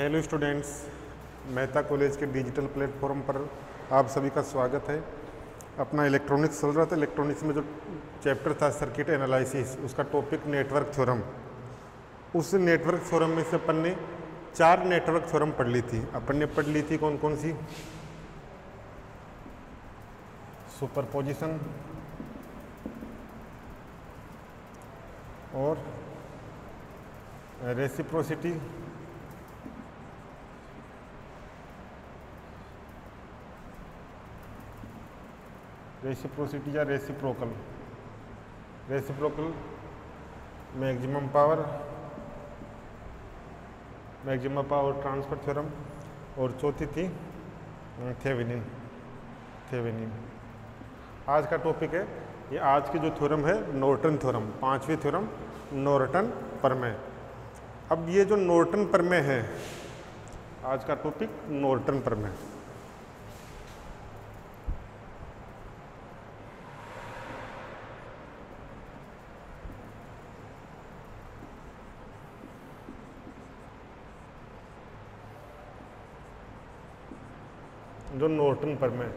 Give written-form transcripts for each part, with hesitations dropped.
Hello students, Mehta college के digital platform पर आप सभी का स्वागत है। अपना इलेक्ट्रॉनिक्स चल रहा था। इलेक्ट्रॉनिक्स में जो चैप्टर था सर्किट एनालिसिस, उसका टॉपिक नेटवर्क थ्योरम। उस नेटवर्क थ्योरम में से अपन ने 4 नेटवर्क थ्योरम पढ़ ली थी। अपन ने पढ़ ली थी कौन कौन सी? सुपरपोजिशन और रेसिप्रोसिटी, रेसिप्रोसिटी या reciprocal, maximum power transfer theorem, और चौथी थी थेवेनिन। आज का टॉपिक है, ये आज की जो थ्योरम है नॉर्टन थ्योरम, 5वीं थ्योरम नॉर्टन प्रमेय। अब ये जो नॉर्टन प्रमेय है, आज का टॉपिक नॉर्टन प्रमेय। जो नॉर्टन प्रमेय,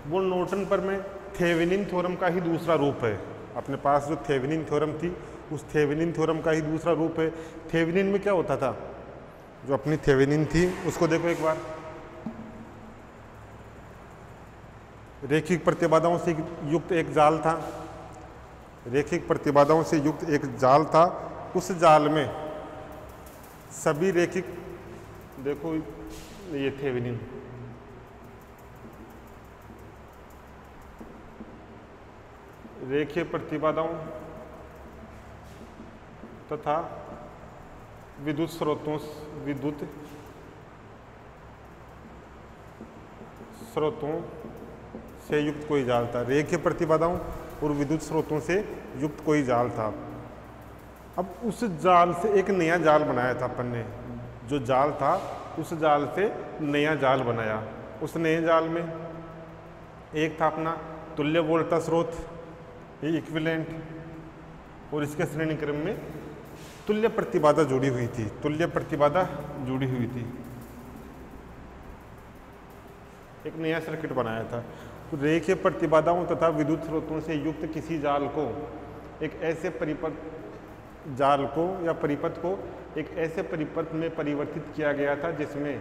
वो नॉर्टन प्रमेय थेवेनिन थ्योरम का ही दूसरा रूप है। अपने पास जो थेवेनिन थ्योरम थी, उस थेवेनिन थ्योरम का ही दूसरा रूप है। थेवेनिन में क्या होता था? जो अपनी थेवेनिन थी उसको देखो एक बार। रैखिक प्रतिबाधाओं से युक्त एक जाल था। रैखिक प्रतिबाधाओं से युक्त एक जाल था। उस जाल में सभी रैखिक, देखो ये थेवेनिन, रेखीय प्रतिबाधाओं तथा विद्युत स्रोतों से युक्त कोई जाल था। रेखीय प्रतिबाधाओं और विद्युत स्रोतों से युक्त कोई जाल था। अब उस जाल से एक नया जाल बनाया था अपन ने। जो जाल था उस जाल से नया जाल बनाया। उस नए जाल में एक था अपना तुल्य वोल्टा स्रोत, ये इक्विवेलेंट, और इसके श्रेणी क्रम में तुल्य प्रतिबाधा जुड़ी हुई थी। एक नया सर्किट बनाया था। तो रेखीय प्रतिबाधाओं तथा विद्युत स्रोतों से युक्त किसी जाल को, एक ऐसे परिपथ को एक ऐसे परिपथ में परिवर्तित किया गया था जिसमें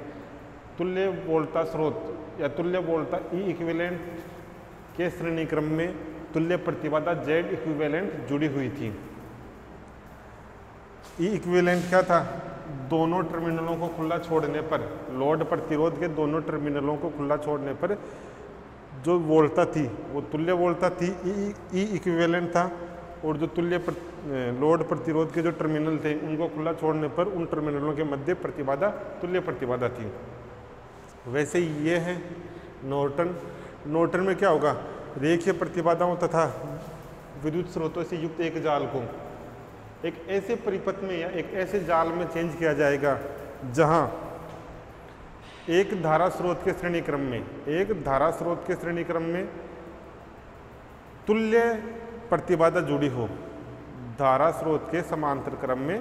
तुल्य वोल्टा स्रोत या तुल्य वोल्टा ई इक्विवेलेंट के श्रेणी क्रम में तुल्य प्रतिबाधा जेड इक्विवेलेंट जुड़ी हुई थी। ई इक्विवेलेंट क्या था? दोनों टर्मिनलों को खुला छोड़ने पर, लोड प्रतिरोध के दोनों टर्मिनलों को खुला छोड़ने पर जो वोल्टा थी वो तुल्य वोल्टा थी, ई इक्विवेलेंट था। और जो लोड प्रतिरोध के जो टर्मिनल थे उनको खुला छोड़ने पर उन टर्मिनलों के मध्य प्रतिबाधा तुल्य प्रतिबाधा थी। वैसे ये है नॉर्टन। नॉर्टन में क्या होगा? रेखीय प्रतिबाधाओं तथा विद्युत स्रोतों से युक्त एक जाल को एक ऐसे परिपथ में या एक ऐसे जाल में चेंज किया जाएगा जहां एक धारा स्रोत के श्रेणी क्रम में तुल्य प्रतिबाधा जुड़ी हो। धारा स्रोत के समांतर क्रम में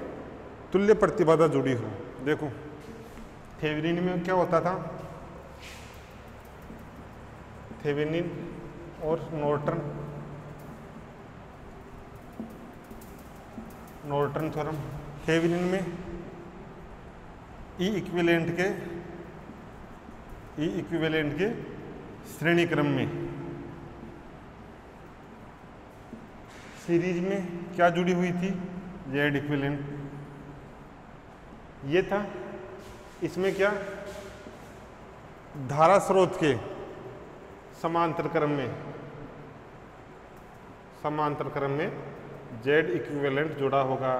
तुल्य प्रतिबाधा जुड़ी हो। देखो थेवेनिन में क्या होता था? थेवेनिन और नॉर्टन थ्योरम। थेवेनिन में ई इक्विवेलेंट के श्रेणी क्रम में सीरीज में क्या जुड़ी हुई थी? Z equivalent. ये था। इसमें क्या? धारा स्रोत के समांतर क्रम में जेड इक्विवेलेंट जुड़ा होगा।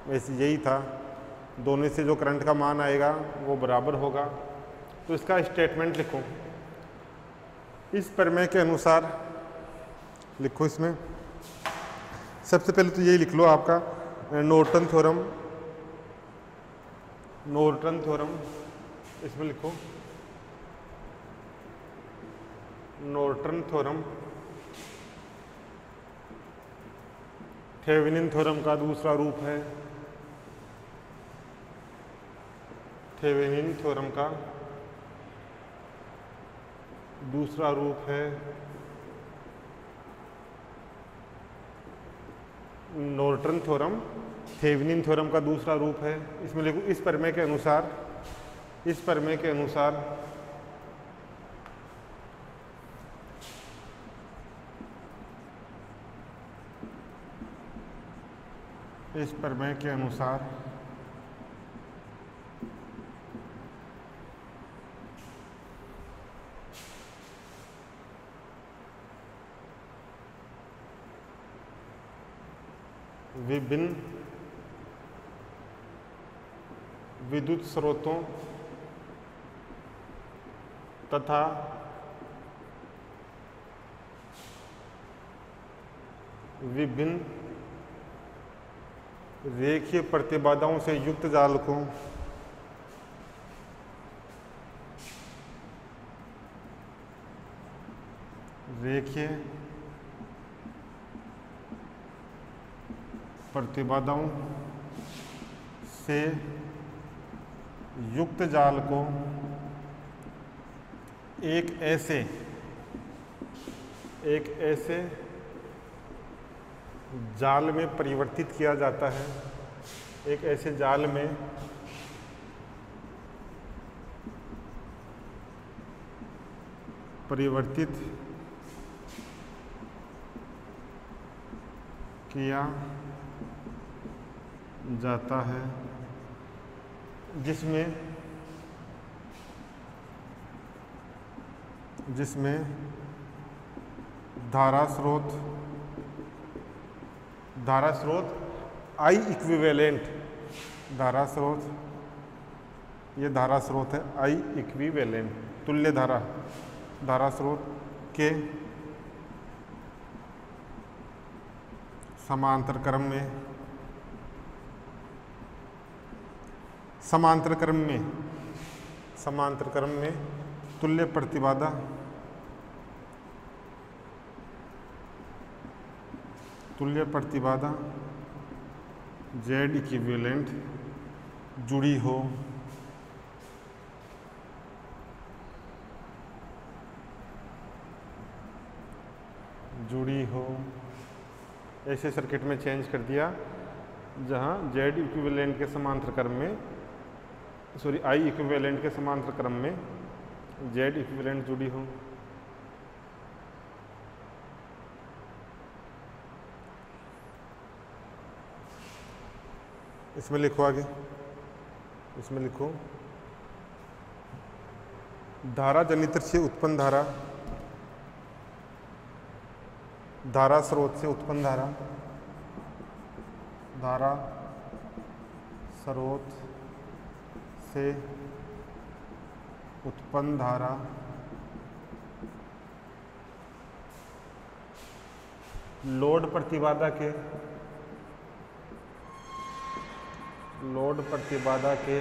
वैसे यही था। दोनों से जो करंट का मान आएगा वो बराबर होगा। तो इसका स्टेटमेंट लिखो। इस प्रमेय के अनुसार लिखो। इसमें सबसे पहले तो यही लिख लो आपका नॉर्टन थ्योरम। इसमें लिखो नॉर्टन थ्योरम थेवेनिन थ्योरम का दूसरा रूप है। थेवेनिन थ्योरम का दूसरा रूप है नॉर्टन थ्योरम। थेवेनिन थ्योरम का दूसरा रूप है, इसमें लिखो इस प्रमेय के अनुसार, इस प्रमेय के अनुसार इस प्रमेय के अनुसार विभिन्न विद्युत स्रोतों तथा विभिन्न रेखीय प्रतिबाधाओं से युक्त जाल को रेखीय प्रतिबाधाओं से युक्त जाल को एक ऐसे जाल में परिवर्तित किया जाता है, एक ऐसे जाल में परिवर्तित किया जाता है जिसमें धारा स्रोत आई इक्विवेलेंट धारा स्रोत, ये धारा स्रोत है आई इक्विवेलेंट तुल्य धारा स्रोत के समांतर क्रम में तुल्य प्रतिबाधा Z इक्विवेलेंट जुड़ी हो ऐसे सर्किट में चेंज कर दिया जहां Z इक्विवेलेंट के समांतर क्रम में I इक्विवेलेंट के समांतर क्रम में Z इक्विवेलेंट जुड़ी हो। इसमें लिखो आगे, इसमें लिखो धारा जनित्र से उत्पन्न धारा स्रोत से उत्पन्न धारा स्रोत से उत्पन्न धारा लोड प्रतिबाधा के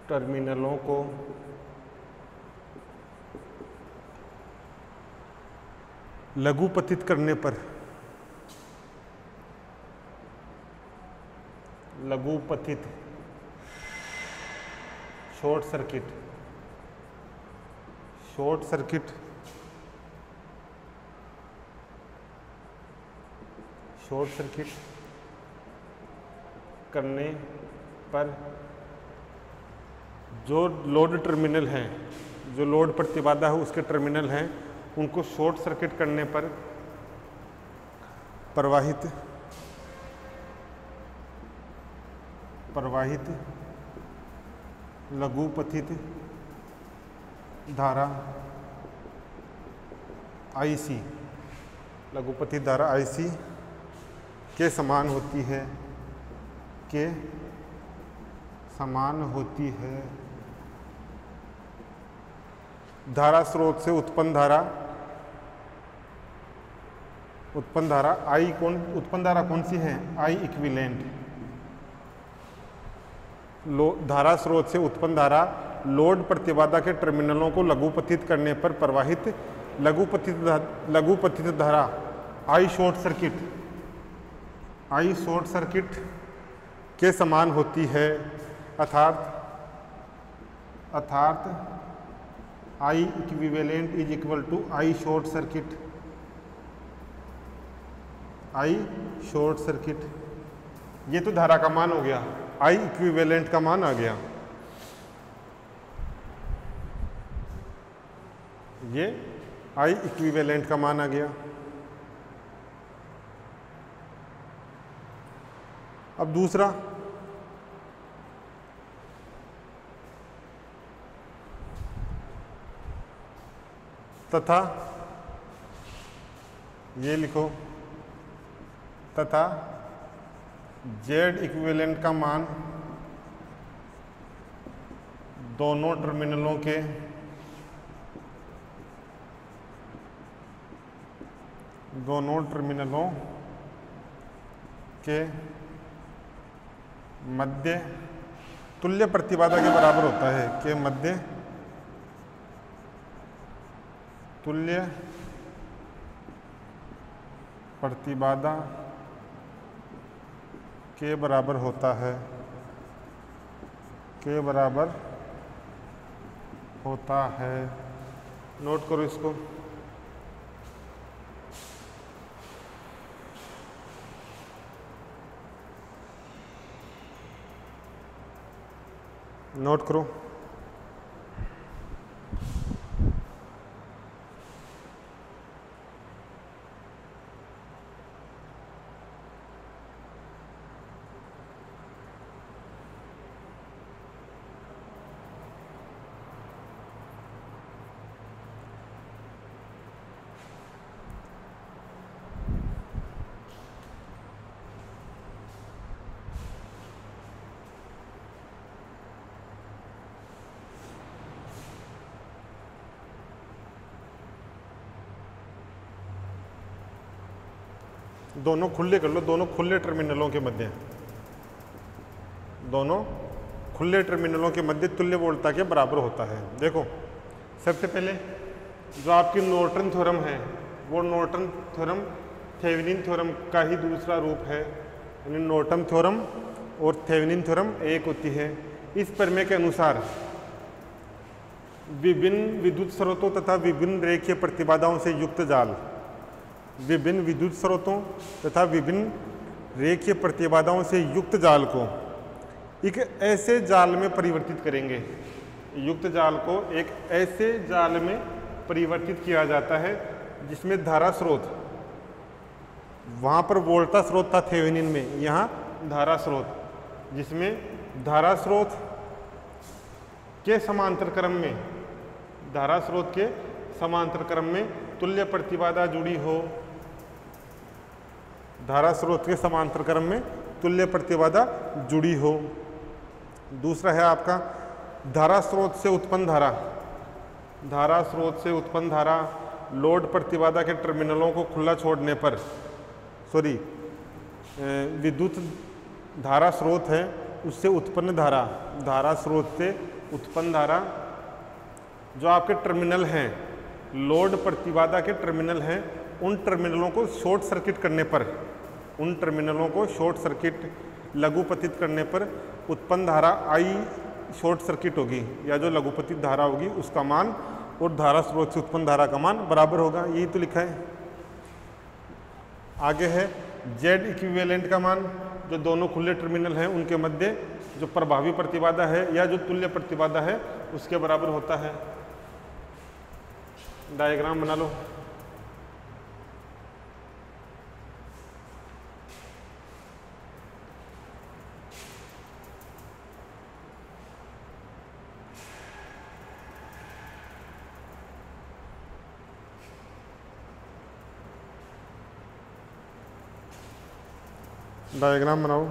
टर्मिनलों को लघुपतित करने पर शॉर्ट सर्किट करने पर जो लोड टर्मिनल हैं, जो लोड प्रतिबाधा है उसके टर्मिनल हैं, उनको शॉर्ट सर्किट करने पर प्रवाहित लघुपतित धारा IC लघुपतित धारा IC के समान होती है धारा स्रोत से उत्पन्न धारा कौन सी है I इक्विवेलेंट। धारा स्रोत से उत्पन्न धारा लोड प्रतिबाधा के टर्मिनलों को लघुपतित करने पर प्रवाहित लघुपतित धारा I शॉर्ट सर्किट के समान होती है, अर्थात I equivalent is equal to I short circuit, I short circuit. ये तो धारा का मान हो गया, आई इक्विवेलेंट का मान आ गया, ये आई इक्विवेलेंट का मान आ गया। अब दूसरा, तथा, ये लिखो, तथा जेड इक्विवेलेंट का मान दोनों टर्मिनलों के मध्य तुल्य प्रतिबाधा के बराबर होता है, के मध्य तुल्य प्रतिबाधा के बराबर होता है, के बराबर होता है। नोट करो इसको। नोट करो। दोनों खुले कर लो, दोनों खुले टर्मिनलों के मध्य, दोनों खुले टर्मिनलों के मध्य तुल्य वोल्टता के बराबर होता है। देखो, सबसे पहले जो आपकी नॉर्टन थ्योरम है, वो नॉर्टन थ्योरम थेवेनिन थ्योरम का ही दूसरा रूप है, यानी नॉर्टन थ्योरम और थेवेनिन थ्योरम एक होती है। इस प्रमेय के अनुसार विभिन्न विद्युत स्रोतों तथा विभिन्न रेखीय प्रतिबाधाओं से युक्त जाल, विभिन्न विद्युत स्रोतों तथा विभिन्न रेखीय प्रतिबाधाओं से युक्त जाल को एक ऐसे जाल में परिवर्तित करेंगे। युक्त जाल को एक ऐसे जाल में परिवर्तित किया जाता है जिसमें धारा स्रोत, वहाँ पर वोल्टा स्रोत था थेवेनिन में, यहाँ धारा स्रोत, जिसमें धारा स्रोत के समांतर क्रम में, धारा स्रोत के समांतर क्रम में तुल्य प्रतिबाधा जुड़ी हो, धारा स्रोत के समांतर क्रम में तुल्य प्रतिबाधा जुड़ी हो। दूसरा है आपका धारा स्रोत से उत्पन्न धारा, धारा स्रोत से उत्पन्न धारा लोड प्रतिबाधा के टर्मिनलों को खुला छोड़ने पर, विद्युत धारा स्रोत है उससे उत्पन्न धारा, धारा स्रोत से उत्पन्न धारा जो आपके टर्मिनल हैं, लोड प्रतिबाधा के टर्मिनल हैं, उन टर्मिनलों को शॉर्ट सर्किट करने पर, उन टर्मिनलों को शॉर्ट सर्किट लघुपतित करने पर उत्पन्न धारा आई शॉर्ट सर्किट होगी, या जो लघुपतित धारा होगी उसका मान और धारा स्रोत से उत्पन्न धारा का मान बराबर होगा। यही तो लिखा है। आगे है जेड इक्विवेलेंट का मान, जो दोनों खुले टर्मिनल हैं उनके मध्य जो प्रभावी प्रतिबाधा है या जो तुल्य प्रतिबाधा है उसके बराबर होता है। डायग्राम बना लो। डायग्राम बनाओ।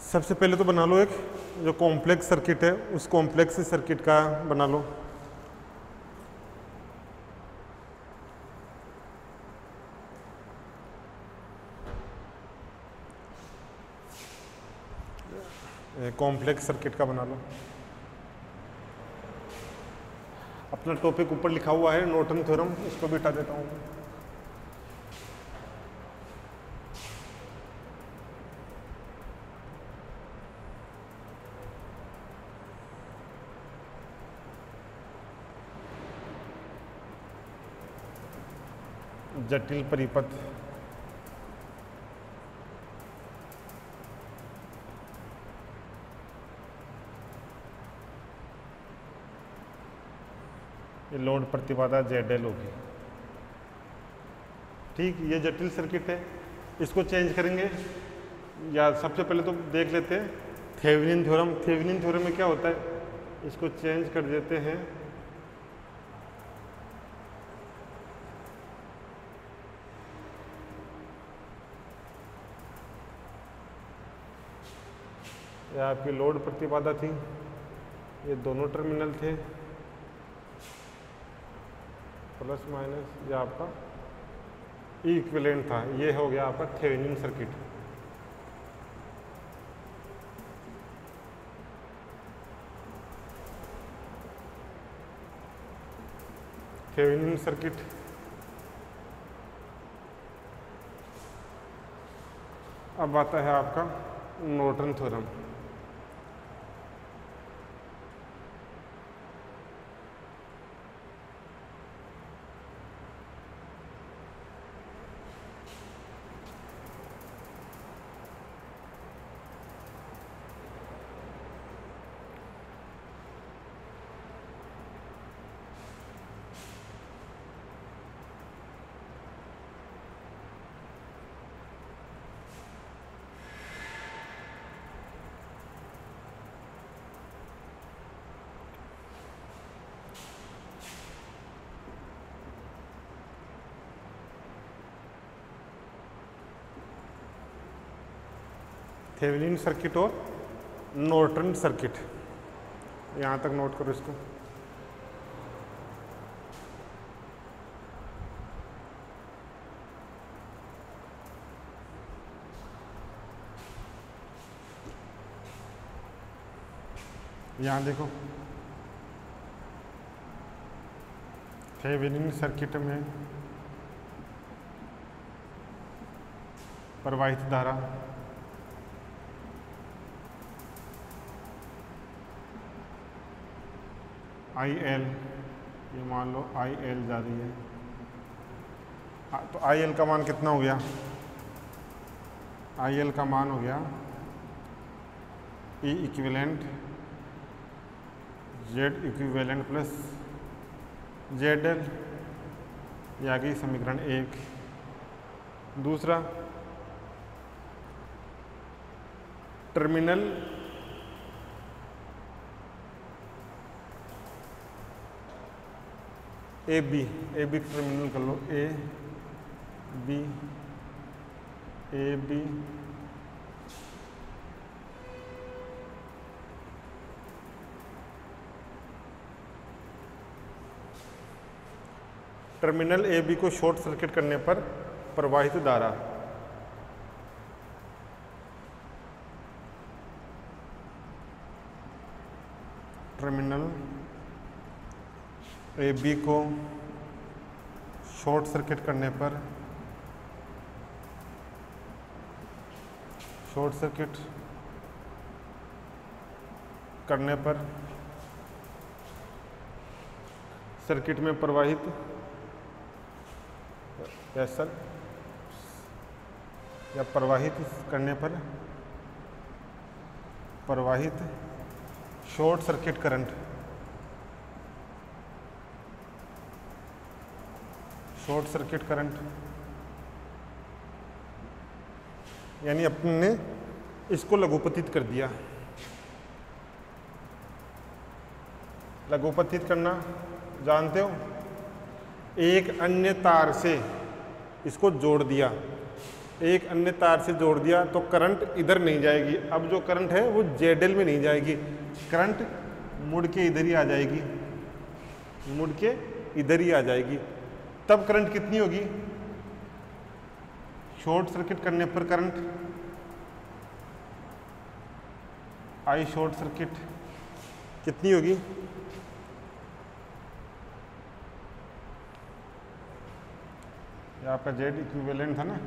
सबसे पहले तो बना लो एक जो कॉम्प्लेक्स सर्किट है, उस कॉम्प्लेक्स सर्किट का बना लो। कॉम्प्लेक्स सर्किट का बना लो। अपना टॉपिक ऊपर लिखा हुआ है नॉर्टन थ्योरम, इसको भी हटा देता हूँ। जटिल परिपथ ये लोड प्रतिबाधा ZL होगी। ठीक, ये जटिल सर्किट है, इसको चेंज करेंगे। या सबसे पहले तो देख लेते हैं थेवेनिन थ्योरम। थेवेनिन थ्योरम में क्या होता है, इसको चेंज कर देते हैं। यह आपकी लोड प्रतिबाधा थी, ये दोनों टर्मिनल थे, प्लस माइनस, ये आपका ई इक्विवेलेंट था। ये हो गया आपका थेवेनिन सर्किट। थेवेनिन सर्किट अब आता है आपका नॉर्टन थ्योरम। थेवेनिन सर्किट और नॉर्टन सर्किट, यहाँ तक नोट करो इसको। यहाँ देखो थेवेनिन सर्किट में प्रवाहित धारा IL, ये मान लो IL जा रही है, तो IL का मान कितना हो गया, IL का मान हो गया E equivalent Z equivalent plus ZL, ये आ गई समीकरण 1। दूसरा, टर्मिनल AB टर्मिनल कर लो, AB टर्मिनल AB को शॉर्ट सर्किट करने पर प्रवाहित धारा टर्मिनल AB को शॉर्ट सर्किट करने पर सर्किट में प्रवाहित करने पर प्रवाहित शॉर्ट सर्किट करंट यानी अपने इसको लघुपतित कर दिया। लघुपतित करना जानते हो, एक अन्य तार से इसको जोड़ दिया, एक अन्य तार से जोड़ दिया तो करंट इधर नहीं जाएगी। अब जो करंट है वो ZL में नहीं जाएगी, करंट मुड़ के इधर ही आ जाएगी, मुड़ के इधर ही आ जाएगी। तब करंट कितनी होगी, शॉर्ट सर्किट करने पर करंट I शॉर्ट सर्किट कितनी होगी, आपका Z इक्विवेलेंट था ना,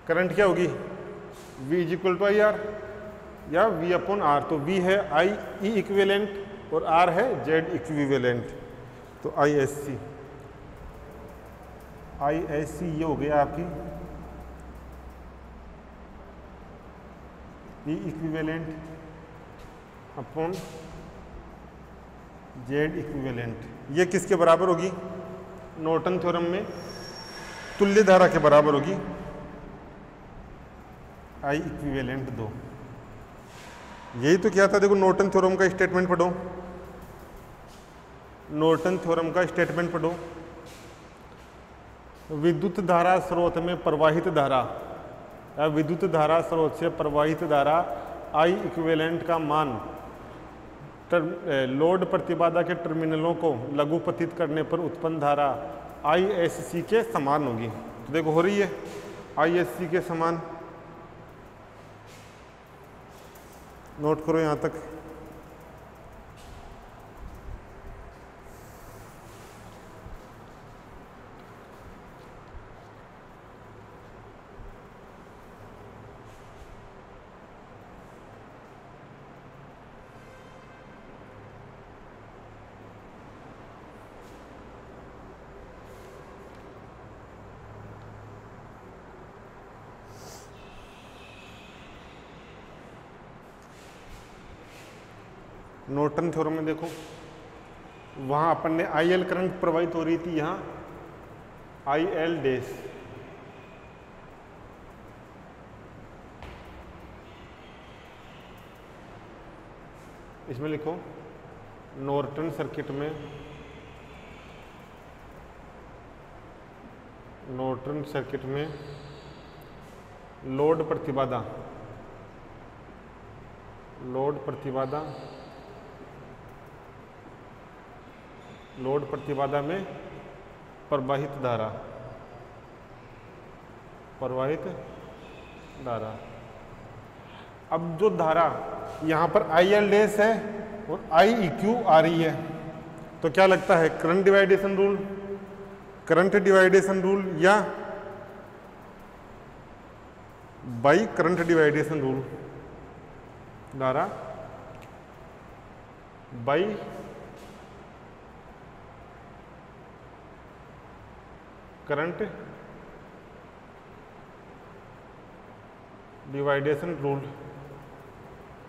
करंट क्या होगी V is equal to IR या V अपॉन R। तो V है I E इक्विवेलेंट और R है Z इक्विवेलेंट, तो ISC ISC ये हो गया आपकी E equivalent upon Z equivalent. ये किसके बराबर होगी? नॉर्टन थ्योरम में तुल्य धारा के बराबर होगी, I इक्विवेलेंट 2। यही तो क्या था, देखो नॉर्टन थ्योरम का स्टेटमेंट पढ़ो, नॉर्टन थ्योरम का स्टेटमेंट पढ़ो। विद्युत धारा स्रोत में प्रवाहित धारा या विद्युत धारा स्रोत से प्रवाहित धारा I इक्विवेलेंट का मान लोड प्रतिबाधा के टर्मिनलों को लघुपतित करने पर उत्पन्न धारा ISC के समान होगी। तो देखो हो रही है ISC के समान, नोट करो यहाँ तक। नॉर्टन थ्योरम में देखो वहाँ अपन ने IL करंट प्रवाहित हो रही थी, यहाँ IL डैश। इसमें लिखो नॉर्टन सर्किट में, नॉर्टन सर्किट में लोड प्रतिबाधा, लोड प्रतिबाधा, लोड प्रतिबाधा में प्रवाहित धारा, प्रवाहित धारा। अब जो धारा यहाँ पर IL डैश है और IEQ आ रही है, तो क्या लगता है करंट डिवाइडेशन रूल, करंट डिवाइडेशन रूल या बाई करंट डिवाइडेशन रूल, धारा बाई करंट डिवाइडेशन रूल,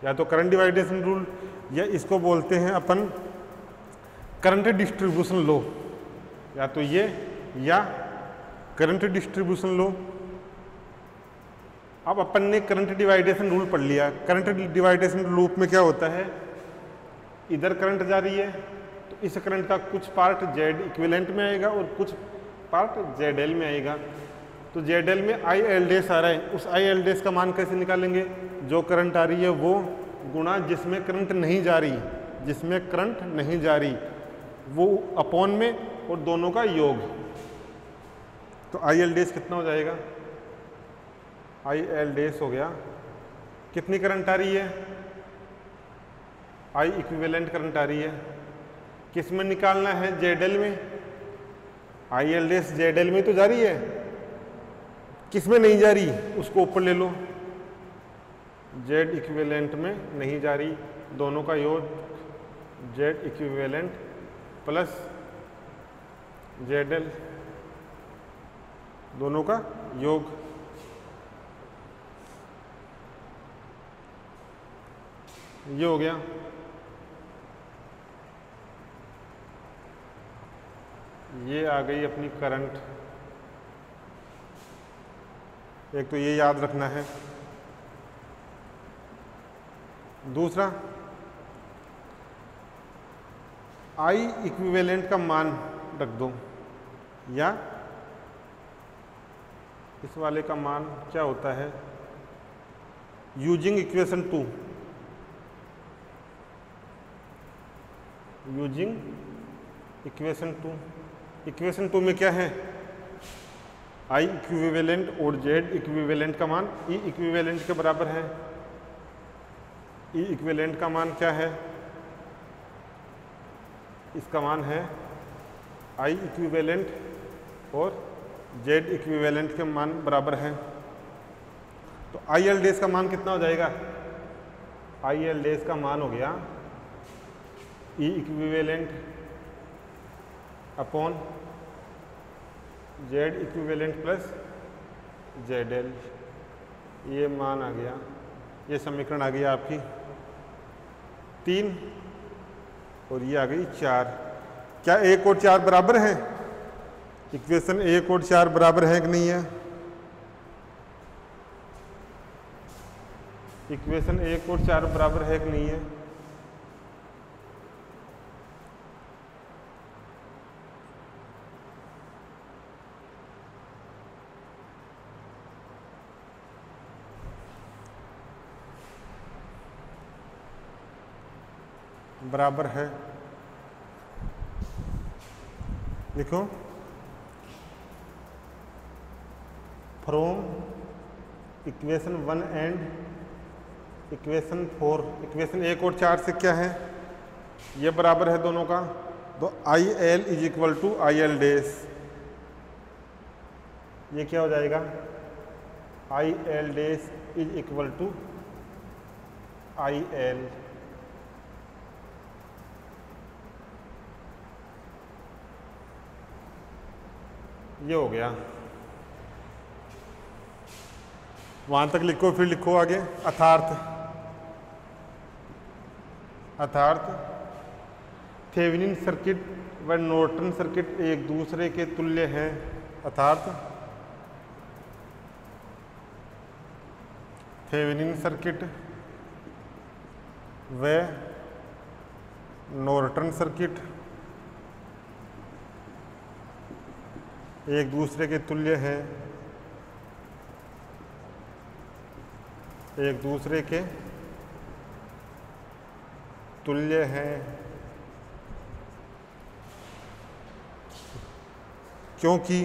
या तो करंट डिवाइडेशन रूल या इसको बोलते हैं अपन करंट डिस्ट्रीब्यूशन लॉ, या तो ये या करंट डिस्ट्रीब्यूशन लॉ। अब अपन ने करंट डिवाइडेशन रूल पढ़ लिया। करंट डिवाइडेशन लूप में क्या होता है, इधर करंट जा रही है तो इस करंट का कुछ पार्ट Z इक्विवेलेंट में आएगा और कुछ पार्ट ZL में आएगा। तो ZL में IL डैश आ रहा है, उस IL डैश का मान कैसे निकालेंगे, जो करंट आ रही है वो गुणा जिसमें करंट नहीं जा रही, जिसमें करंट नहीं जा रही वो अपॉन में और दोनों का योग। तो IL डैश कितना हो जाएगा, IL डैश हो गया, कितनी करंट आ रही है, I इक्विवेलेंट करंट आ रही है, किस में निकालना है, ZL में। IL डैश ZL में तो जा रही है, किस में नहीं जा रही उसको ऊपर ले लो, Z इक्विवेलेंट में नहीं जा रही, दोनों का योग Z इक्विवेलेंट प्लस ZL, दोनों का योग। ये हो गया। ये आ गई अपनी करंट। एक तो ये याद रखना है। दूसरा I इक्विवेलेंट का मान रख दो, या इस वाले का मान क्या होता है, using equation 2, using equation 2। Equation 2 में क्या है, I इक्विवेलेंट और Z इक्विवेलेंट का मान E इक्विवेलेंट के बराबर है। E इक्विवेलेंट का मान क्या है, इसका मान है I इक्विवेलेंट और Z इक्विवेलेंट के मान बराबर है। तो IL डैश का मान कितना हो जाएगा, IL डैश का मान हो गया E equivalent upon Z equivalent plus Z L, ये मान आ गया, ये समीकरण आ गया आपकी 3 और ये आ गई 4। क्या 1 और 4 बराबर हैं? इक्वेशन 1 और 4 बराबर है कि नहीं है? इक्वेशन 1 और 4 बराबर है कि नहीं है? बराबर है। लिखो from equation 1 and equation 4, equation 1 और 4 से क्या है? ये बराबर है दोनों का, तो I L is equal to I L dash, ये क्या हो जाएगा? I L dash is equal to I L. ये हो गया, वहां तक लिखो, फिर लिखो आगे अर्थात थेवेनिन सर्किट व नॉर्टन सर्किट एक दूसरे के तुल्य हैं, अर्थात थेवेनिन सर्किट व नॉर्टन सर्किट एक दूसरे के तुल्य हैं, एक दूसरे के तुल्य हैं, क्योंकि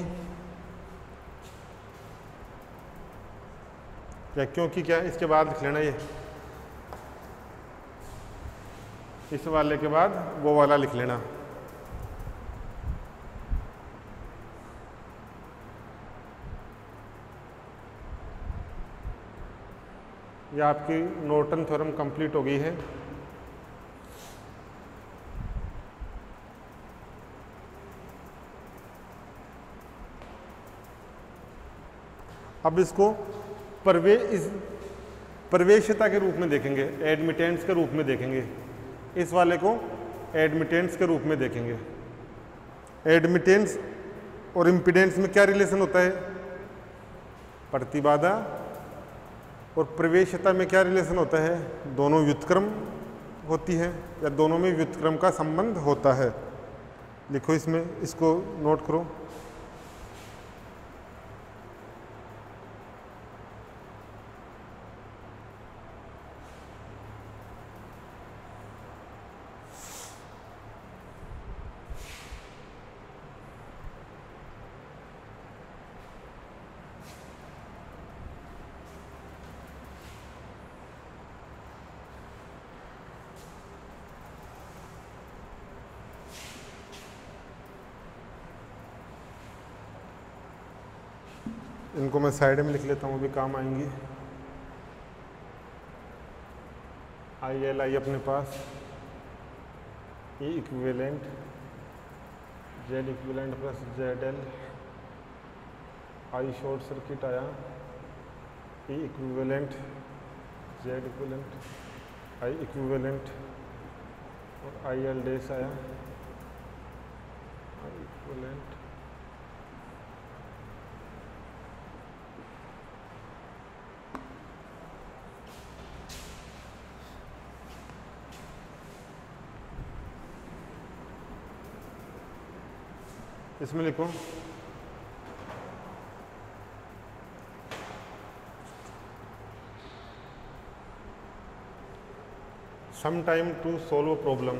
क्या इसके बाद लिख लेना, ये इस वाले के बाद वो वाला लिख लेना। यह आपकी नॉर्टन थ्योरम कंप्लीट हो गई है। अब इसको प्रवेश्यता के रूप में देखेंगे, एडमिटेंस के रूप में देखेंगे। इस वाले को एडमिटेंस के रूप में देखेंगे। एडमिटेंस और इम्पीडेंस में क्या रिलेशन होता है? प्रतिबाधा। और प्रवेश्यता में क्या रिलेशन होता है? दोनों व्युत्क्रम होती है या दोनों में व्युत्क्रम का संबंध होता है। लिखो इसमें, इसको नोट करो। इनको मैं साइड में लिख लेता हूँ, अभी काम आएंगी। आई एल आई अपने पास, E equivalent Z equivalent plus Z L, I short circuit आया, E equivalent Z equivalent I equivalent और आई एल डैश आया, आई इक्विवेलेंट इसमें लिखो some time to solve problem.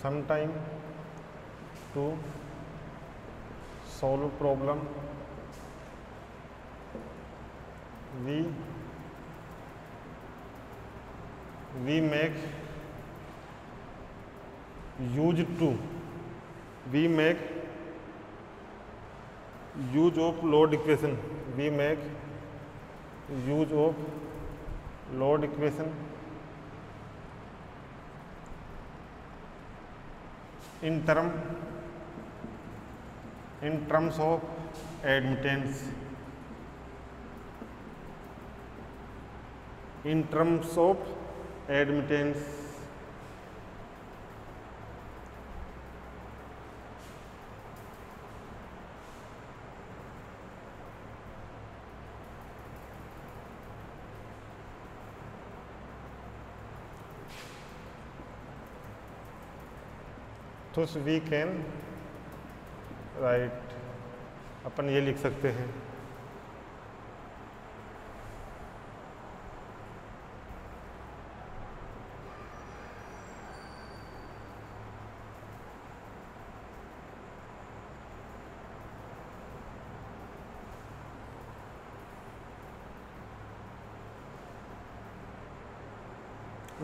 Some time to solve problem we make use of load equation, we make use of load equation in terms of admittance, in terms of admittance, तो we can write, अपन ये लिख सकते हैं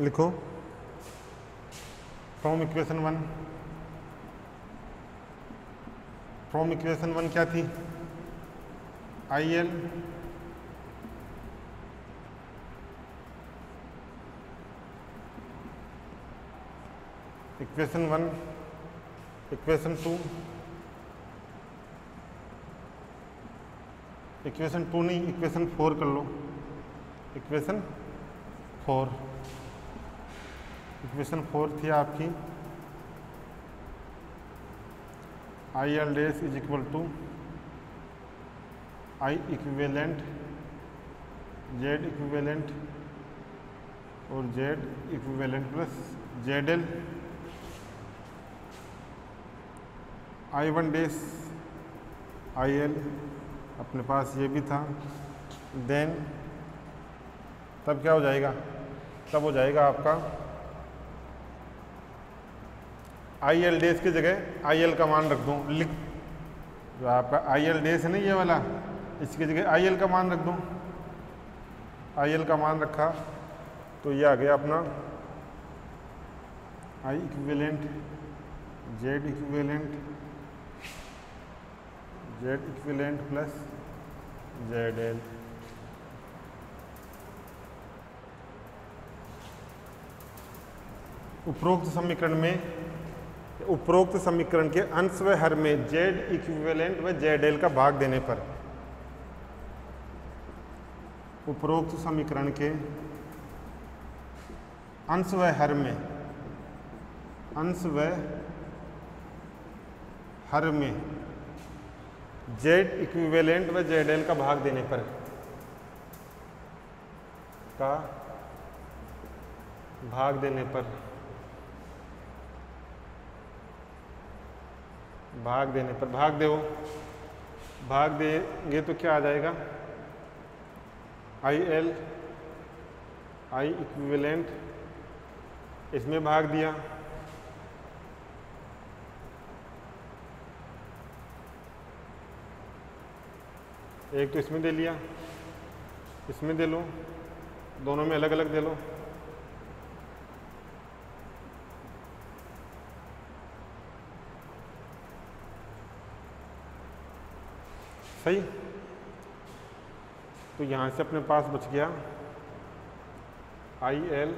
लिखो from equation one क्या थी, IL equation 1, equation 2 नहीं, equation 4 कर लो, इक्वेशन 4 थी आपकी IL dash is equal to I equivalent Z equivalent और Z equivalent plus ZL, I1 dash IL अपने पास ये भी था, देन तब क्या हो जाएगा, तब हो जाएगा आपका IL डैश की जगह IL का मान रख दूँ, लिख जो आपका IL डैश है ना ये वाला, इसकी जगह IL का मान रख दूँ, IL का मान रखा तो ये आ गया अपना I equivalent Z equivalent plus ZL। उपरोक्त समीकरण के अंश व हर में Z इक्विवेलेंट व ZL का भाग देने पर, उपरोक्त समीकरण के अंश व हर में Z इक्विवेलेंट व ZL का भाग देने पर भाग देंगे तो क्या आ जाएगा, IL I इक्विवेलेंट, इसमें भाग दिया, एक तो इसमें दे लिया, इसमें दे लो, दोनों में अलग अलग दे लो, सही। तो यहाँ से अपने पास बच गया IL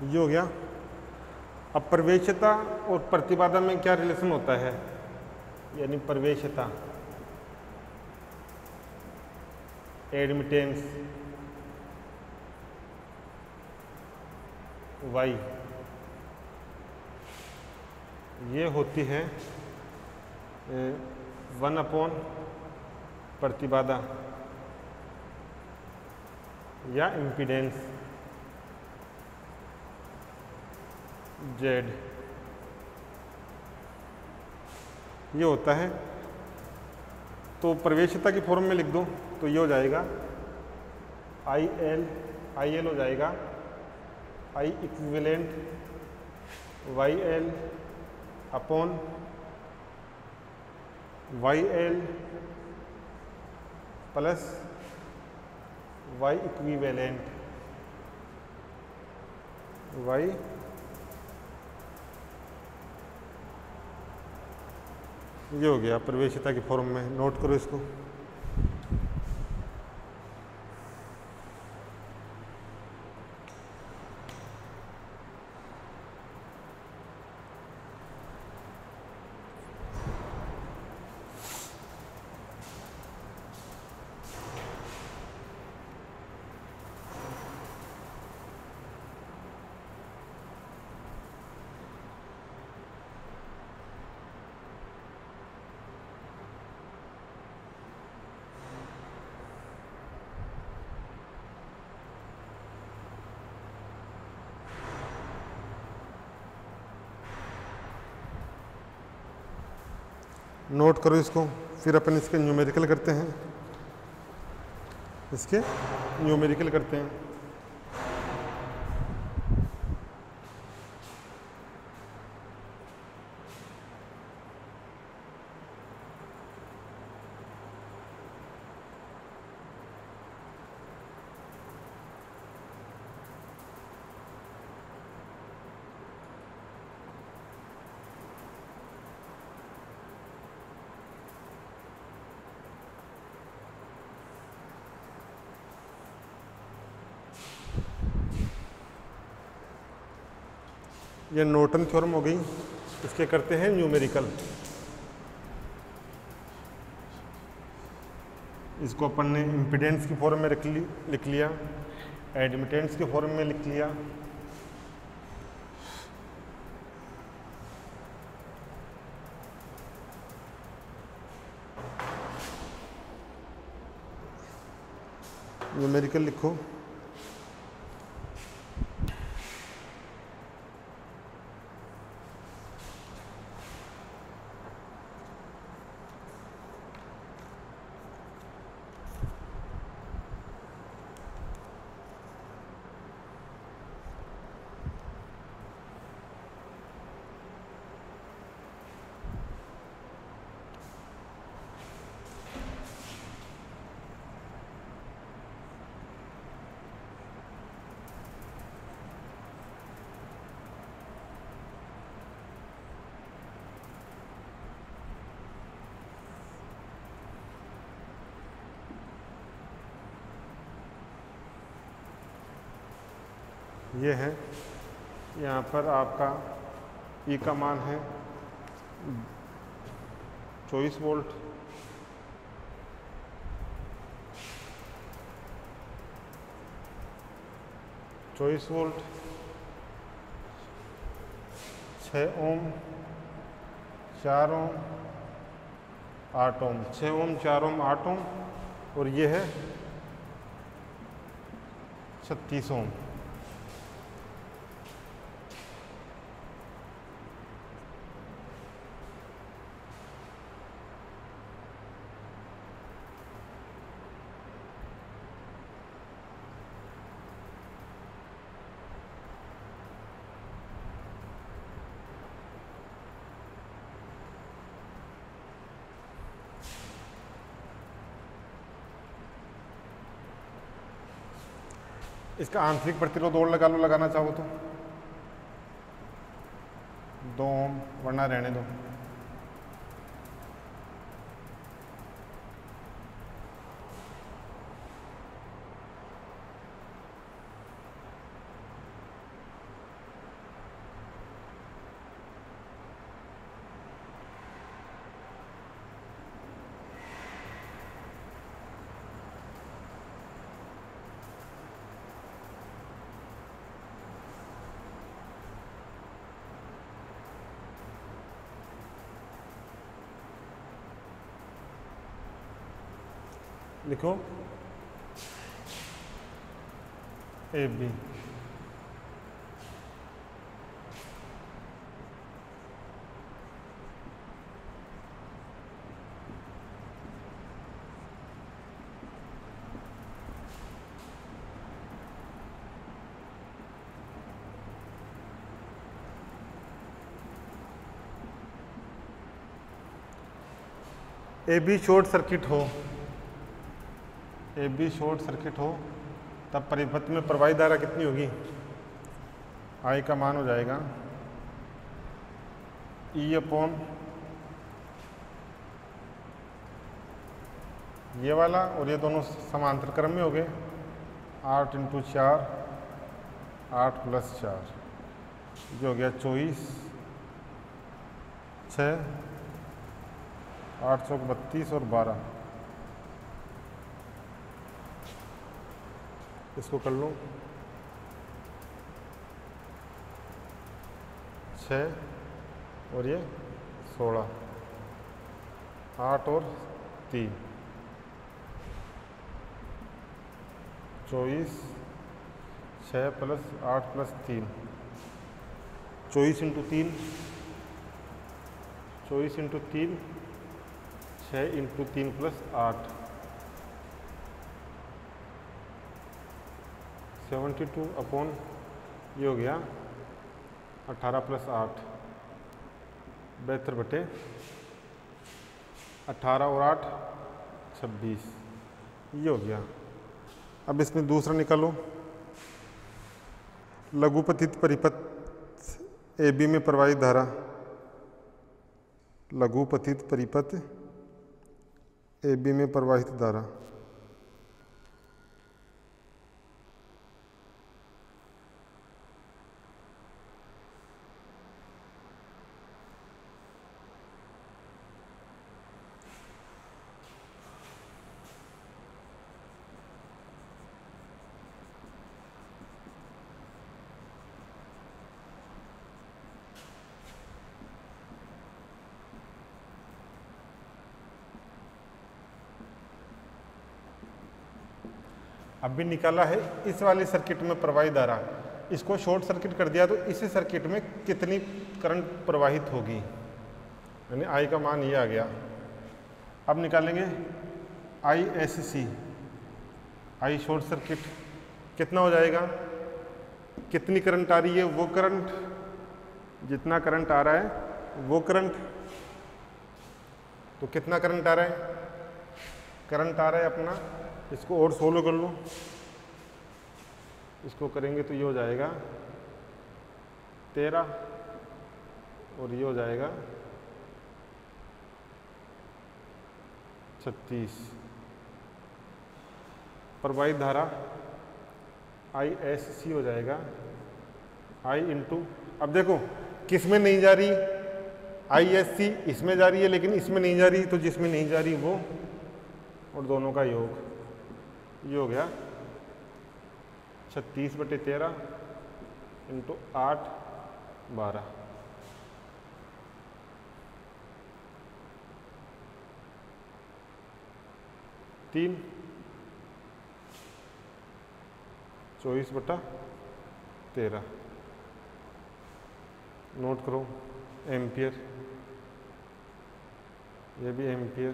ये हो गया। अब प्रवेश्यता और प्रतिबाधा में क्या रिलेशन होता है, यानी प्रवेश्यता एडमिटेंस Y, ये होती है 1/, प्रतिबाधा या इम्पीडेंस Z, ये होता है। तो प्रवेश्यता की फॉर्म में लिख दो तो ये हो जाएगा IL हो जाएगा I equivalent YL upon YL plus Y equivalent, Y ये हो गया प्रवेशिता की फॉर्म में, नोट करो इसको। नोट करो इसको, फिर अपन इसके न्यूमेरिकल करते हैं, इसके न्यूमेरिकल करते हैं। ये नॉर्टन थ्योरम हो गई, इसके करते हैं न्यूमेरिकल। इसको अपन ने इम्पीडेंस की फॉर्म में लिख लिया, एडमिटेंस की फॉर्म में लिख लिया, न्यूमेरिकल लिखो। ये है, यहाँ पर आपका ई का मान है 24 वोल्ट, चौबीस वोल्ट, 6 ओम, 4 ओम, 8 ओम, 6 ओम, 4 ओम, 8 ओम, और ये है 36 ओम। इसका आंतरिक प्रतिरोध और लगा लो, लगाना चाहो तो 2 ओम, वरना रहने दो। लिखो A B, A B short circuit हो, ए बी शॉर्ट सर्किट हो तब परिपथ में प्रवाहित धारा कितनी होगी, आई का मान हो जाएगा ई अपॉन ये वाला, और ये दोनों समांतर क्रम में हो गए, 8 × 4 8 + 4 जो हो गया 24, 6 8 × 32 और 12। इसको कर लो 6 और ये 16, 8 और 3 24, 6 + 8 + 3 24 × 3 24 × 3 6 × 3 + 8 72 अपॉन ये हो गया 18 + 8 72/18 और 8 26 ये हो गया। अब इसमें दूसरा निकालो, लघुपतित परिपथ ए बी में प्रवाहित धारा, लघुपतित परिपथ ए बी में प्रवाहित धारा अब भी निकाला है इस वाले सर्किट में प्रवाहित धारा, इसको शॉर्ट सर्किट कर दिया तो इसी सर्किट में कितनी करंट प्रवाहित होगी, यानी आई का मान ये आ गया। अब निकालेंगे I S C, I short circuit कितना हो जाएगा, कितनी करंट आ रही है वो करंट, जितना करंट आ रहा है वो करंट, तो कितना करंट आ रहा है, करंट आ रहा है अपना, इसको और सोलो कर लो, इसको करेंगे तो ये हो जाएगा 13 और ये हो जाएगा 36। प्रवाहित धारा आई एस सी हो जाएगा आई इंटू, अब देखो किस में नहीं जा रही, आई एस सी इसमें जा रही है लेकिन इसमें नहीं जा रही, तो जिसमें नहीं जा रही वो और दोनों का योग, ये हो गया 36/13 इंटू 8 12। तीन 24/13 नोट करो, एम्पियर, ये भी एम्पियर।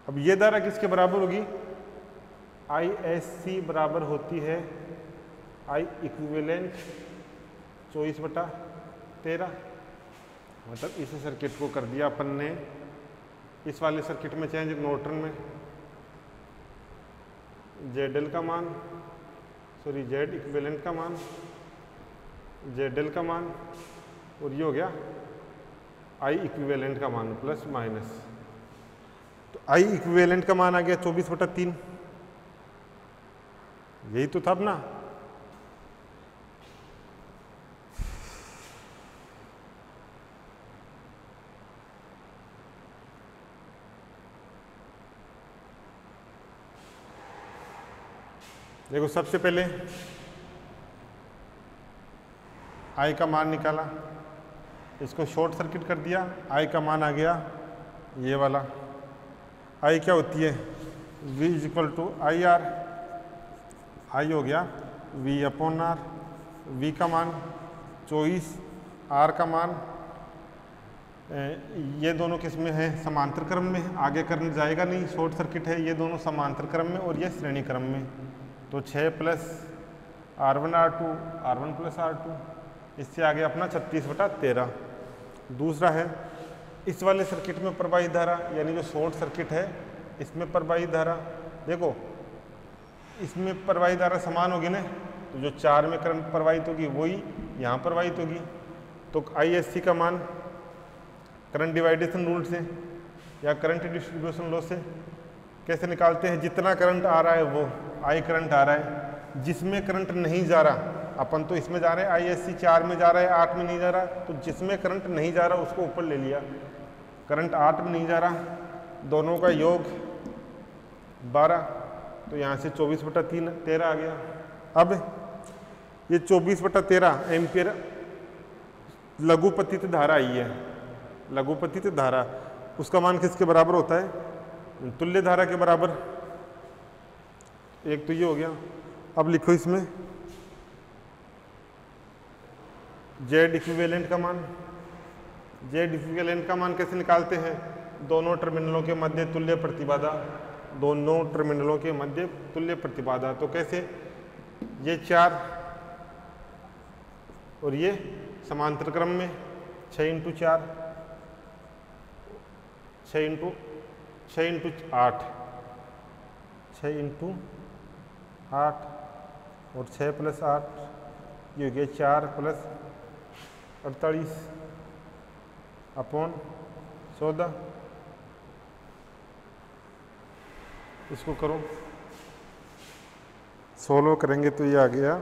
अब ये धारा किसके बराबर होगी, आई एस सी बराबर होती है आई इक्विवेलेंट 24/13, मतलब इस सर्किट को कर दिया अपन ने इस वाले सर्किट में चेंज, नॉर्टन में जेड का मान, सॉरी जेड इक्विवेलेंट का मान, जेड का मान, और ये हो गया आई इक्विवेलेंट का मान प्लस माइनस, तो आई इक्विवेलेंट का मान आ गया 24/3, यही तो था अपना। देखो सबसे पहले आई का मान निकाला, इसको शॉर्ट सर्किट कर दिया, आई का मान आ गया ये वाला। आई क्या होती है, V = IR, आई हो गया V/R, V का मान 24, R का मान, ये दोनों किस में है, समांतर क्रम में, आगे करने जाएगा नहीं, शॉर्ट सर्किट है, ये दोनों समांतर क्रम में और ये श्रेणी क्रम में, तो 6 + R1R2 R1 + R2, इससे आगे अपना 36/13। दूसरा है इस वाले सर्किट में प्रवाहित धारा, यानी जो शॉर्ट सर्किट है इसमें प्रवाहित धारा, देखो इसमें प्रवाहित धारा समान होगी ना, तो जो 4 में करंट प्रवाहित होगी वही यहाँ प्रवाहित होगी। तो ISC का मान करंट डिवाइडेशन रूल से या करंट डिस्ट्रीब्यूशन लॉ से कैसे निकालते हैं? जितना करंट आ रहा है वो I करंट आ रहा है, जिसमें करंट नहीं जा रहा, अपन तो इसमें जा रहे हैं ISC 4 में जा रहा है, 8 में नहीं जा रहा, तो जिसमें करंट नहीं जा रहा उसको ऊपर ले लिया। करंट 8 में नहीं जा रहा, दोनों का योग 12, तो यहाँ से 24/13 आ गया। अब ये 24/13 एम्पियर लघुपतित धारा आई है। लघुपतित धारा, उसका मान किसके बराबर होता है? तुल्य धारा के बराबर। एक तो ये हो गया। अब लिखो इसमें जेड इक्विवेलेंट का मान। जेड इक्विवेलेंट का मान कैसे निकालते हैं? दोनों टर्मिनलों के मध्य तुल्य प्रतिबाधा, दोनों टर्मिनलों के मध्य तुल्य प्रतिबाधा। तो कैसे? ये 4 और ये समांतर क्रम में 6 × 4, 6 × 8, 6 × 8 और 6 + 8, ये हो गया 4 + 48 अपॉन 14। इसको करो, 16 करेंगे तो ये आ गया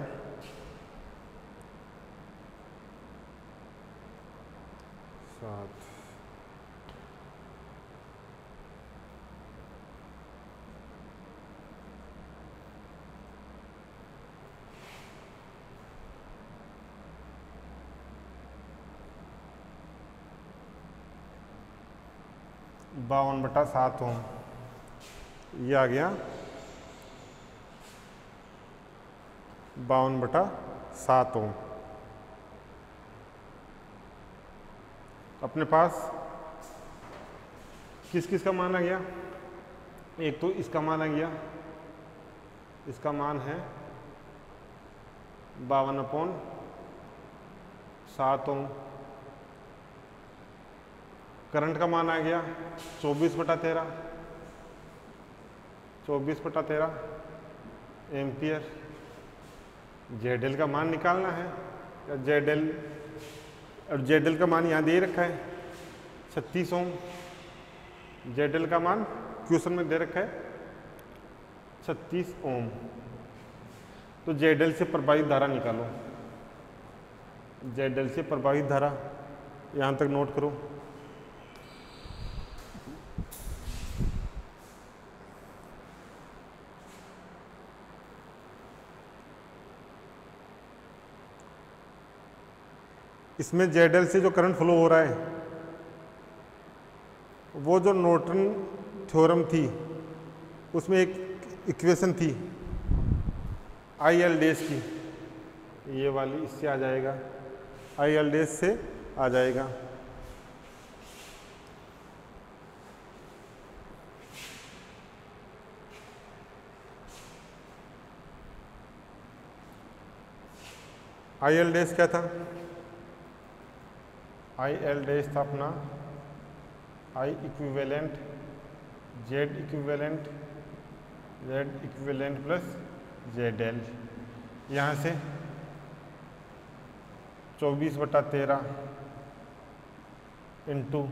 7। बावन बटा 7 ओम, ये आ गया 52/7 ओम। अपने पास किस किस का मान आ गया? एक तो इसका मान आ गया, इसका मान है 52/7 ओम। करंट का मान आ गया 24/13, 24/13 एम्पियर। ZL का मान निकालना है, या ZL, और ZL का मान यहाँ दे रखा है 36 ओम। ZL का मान क्वेश्चन में दे रखा है 36 ओम। तो ZL से प्रवाहित धारा निकालो। ZL से प्रवाहित धारा यहाँ तक नोट करो। इसमें ZL से जो करंट फ्लो हो रहा है, वो जो नॉर्टन थ्योरम थी उसमें एक इक्वेशन थी IL डैश की, ये वाली इससे आ जाएगा, IL डैश से आ जाएगा। IL डैश क्या था? IL डैश था अपना I equivalent Z equivalent plus ZL। यहाँ से 24/13 इंटू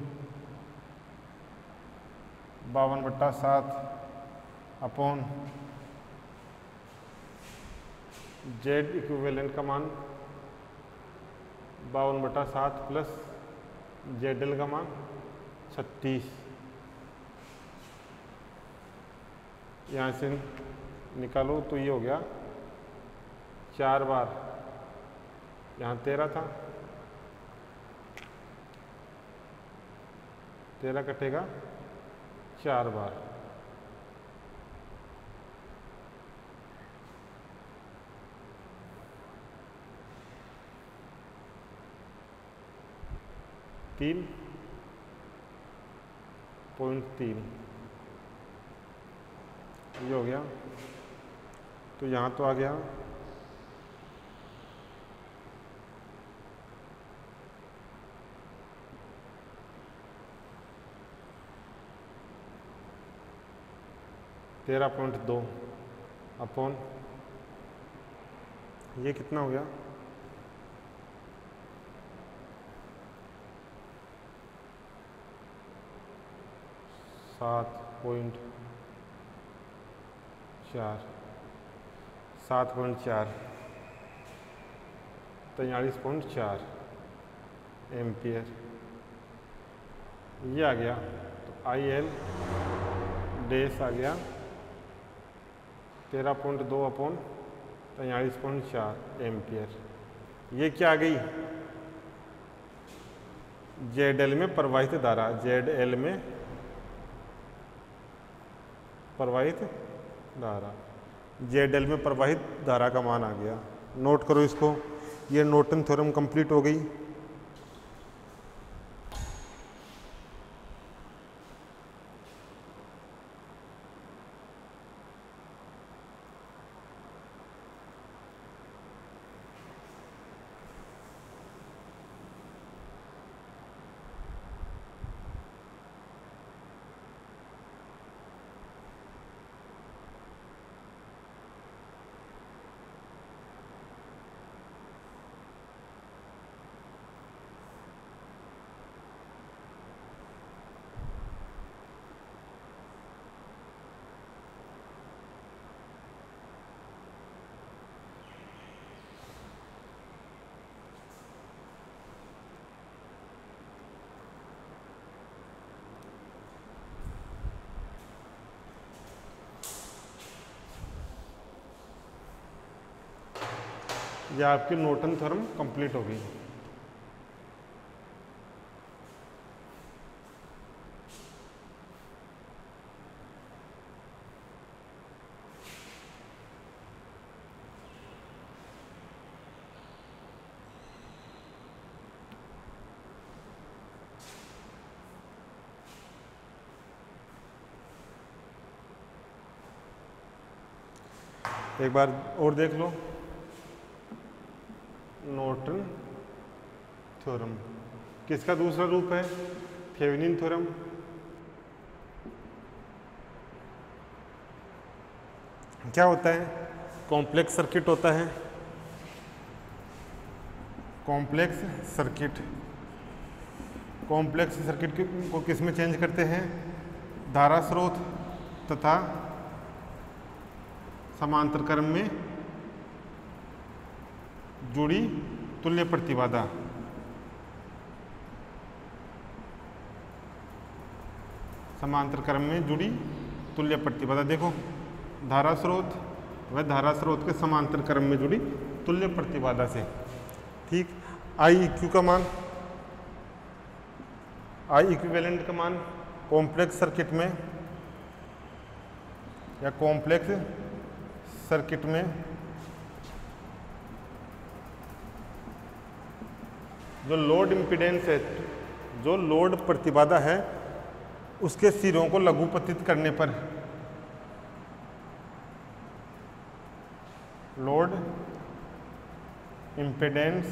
52/7 अपॉन Z इक्विवेलेंट का मान 52/7 प्लस ZL का मान 36। यहाँ से निकालो तो ये हो गया 4 बार, यहाँ 13 था, 13 कटेगा 4 बार। तीन 0.3 ये हो गया। तो यहाँ तो आ गया 13.2। अपॉन ये कितना हो गया 7.4 43.4 एम्पियर ये आ गया। तो IL डेस आ गया 13.2 अपॉन 43.4 एम्पियर। ये क्या आ गई ZL में प्रवाहित धारा, ZL में प्रवाहित धारा, ZL में प्रवाहित धारा का मान आ गया। नोट करो इसको, ये नॉर्टन थ्योरम कंप्लीट हो गई। ये आपकी नॉर्टन थ्योरम कंप्लीट हो गई। एक बार और देख लो, नॉर्टन थ्योरम किसका दूसरा रूप है? Thevenin theorem. क्या होता है? कॉम्प्लेक्स सर्किट होता है। कॉम्प्लेक्स सर्किट, कॉम्प्लेक्स सर्किट को किस में चेंज करते हैं? धारा स्रोत तथा समांतर क्रम में जुड़ी तुल्य प्रतिबाधा। समांतर क्रम में जुड़ी तुल्य प्रतिबाधा। देखो, धारा स्रोत व धारा स्रोत के समांतर क्रम में जुड़ी तुल्य प्रतिबाधा से। ठीक। आई इक्यू का मान, आई इक्विवेलेंट का मान कॉम्प्लेक्स सर्किट में या कॉम्प्लेक्स सर्किट में जो लोड इम्पीडेंस है, जो लोड प्रतिबाधा है, उसके सिरों को लघुपतित करने पर लोड इम्पीडेंस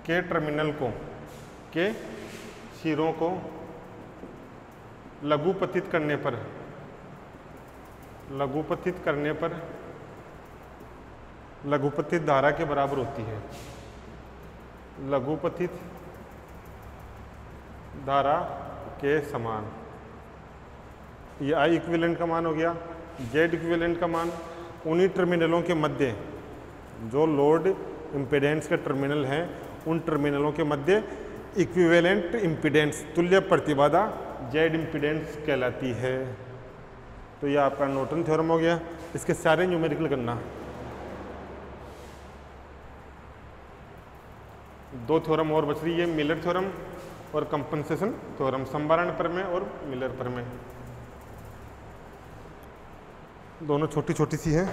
के टर्मिनल को, के सिरों को लघुपतित करने पर, लघुपतित करने पर लघुपतित धारा के बराबर होती है। लघुपतित धारा के समान। ये आई इक्विवेलेंट का मान हो गया। जेड इक्विवेलेंट का मान उन्हीं टर्मिनलों के मध्य, जो लोड इम्पीडेंस के टर्मिनल हैं, उन टर्मिनलों के मध्य इक्विवेलेंट इम्पीडेंस, तुल्य प्रतिबाधा जेड इम्पीडेंस कहलाती है। तो ये आपका नॉर्टन थ्योरम हो गया। इसके सारे न्यूमेरिकल करना। दो थ्योरम और बच रही है, मिलर थ्योरम और कंपनसेशन थ्योरम, संभारण प्रमेय और मिलर प्रमेय। दोनों छोटी छोटी सी हैं।